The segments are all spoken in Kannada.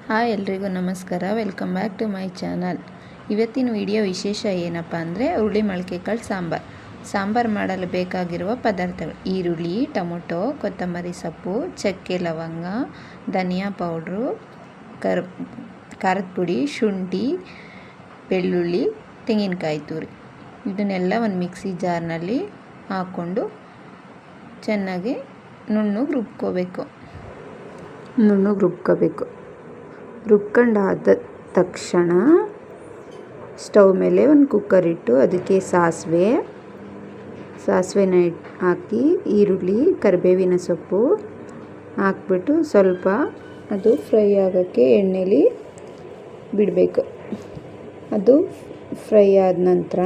ಹಾಯ್ ಎಲ್ರಿಗೂ ನಮಸ್ಕಾರ. Welcome back to my channel. ಇವತ್ತಿನ ವಿಡಿಯೋ ವಿಶೇಷ ಏನಪ್ಪ ಅಂದರೆ ಹುರುಳಿ ಮೊಳಕೆ ಕಾಳು ಸಾಂಬಾರು ಮಾಡಲು ಬೇಕಾಗಿರುವ ಪದಾರ್ಥಗಳು: ಈರುಳ್ಳಿ, ಟೊಮೊಟೊ, ಕೊತ್ತಂಬರಿ ಸೊಪ್ಪು, ಚಕ್ಕೆ, ಲವಂಗ, ಧನಿಯಾ ಪೌಡ್ರು, ಖಾರದ ಪುಡಿ, ಶುಂಠಿ, ಬೆಳ್ಳುಳ್ಳಿ, ತೆಂಗಿನಕಾಯಿ ತುರಿ. ಇದನ್ನೆಲ್ಲ ಒಂದು ಮಿಕ್ಸಿ ಜಾರ್ನಲ್ಲಿ ಹಾಕ್ಕೊಂಡು ಚೆನ್ನಾಗಿ ನುಣ್ಣಗೆ ರುಬ್ಕೋಬೇಕು. ರುಬ್ಕೊಂಡಾದ ತಕ್ಷಣ ಸ್ಟವ್ ಮೇಲೆ ಒಂದು ಕುಕ್ಕರ್ ಇಟ್ಟು ಅದಕ್ಕೆ ಸಾಸಿವೆನ ಹಾಕಿ ಈರುಳ್ಳಿ, ಕರಿಬೇವಿನ ಸೊಪ್ಪು ಹಾಕ್ಬಿಟ್ಟು ಸ್ವಲ್ಪ ಅದು ಫ್ರೈ ಆಗೋಕ್ಕೆ ಎಣ್ಣೆಲಿ ಬಿಡಬೇಕು. ಅದು ಫ್ರೈ ಆದ ನಂತರ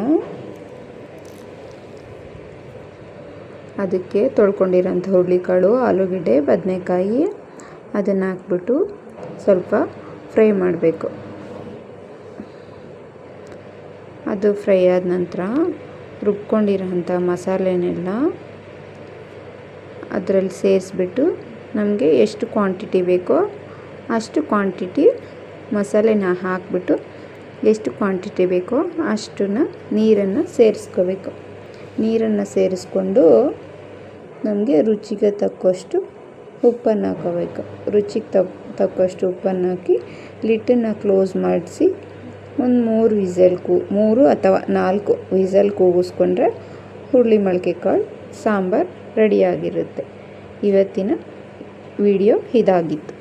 ಅದಕ್ಕೆ ತೊಳ್ಕೊಂಡಿರೋಂಥ ಹುರುಳಿಕಾಳು, ಆಲೂಗಡ್ಡೆ, ಬದನೆಕಾಯಿ ಅದನ್ನು ಹಾಕ್ಬಿಟ್ಟು ಸ್ವಲ್ಪ ಫ್ರೈ ಮಾಡಬೇಕು. ಅದು ಫ್ರೈ ಆದ ನಂತರ ರುಬ್ಕೊಂಡಿರೋಂಥ ಮಸಾಲೆನೆಲ್ಲ ಅದರಲ್ಲಿ ಸೇರಿಸ್ಬಿಟ್ಟು ನಮಗೆ ಎಷ್ಟು ಕ್ವಾಂಟಿಟಿ ಬೇಕೋ ಅಷ್ಟು ಕ್ವಾಂಟಿಟಿ ಮಸಾಲೆನ ಹಾಕಿಬಿಟ್ಟು ಎಷ್ಟು ಕ್ವಾಂಟಿಟಿ ಬೇಕೋ ಅಷ್ಟನ್ನು ನೀರನ್ನು ಸೇರಿಸ್ಕೋಬೇಕು. ನೀರನ್ನು ಸೇರಿಸ್ಕೊಂಡು ನಮಗೆ ರುಚಿಗೆ ತಕ್ಕಷ್ಟು ಉಪ್ಪನ್ನು ಹಾಕೋಬೇಕು. ರುಚಿಗೆ ತಕ್ಕಷ್ಟು ಉಪ್ಪನ್ನು ಹಾಕಿ ಲಿಟ್ಟನ್ನು ಕ್ಲೋಸ್ ಮಾಡಿಸಿ ಒಂದು 3 ಅಥವಾ 4 ವಿಸಲ್ ಕೂಗಿಸ್ಕೊಂಡ್ರೆ ಹುರುಳಿ ಮೊಳಕೆ ಕಾಳು ಸಾಂಬಾರು ರೆಡಿಯಾಗಿರುತ್ತೆ. ಇವತ್ತಿನ ವಿಡಿಯೋ ಇದಾಗಿತ್ತು.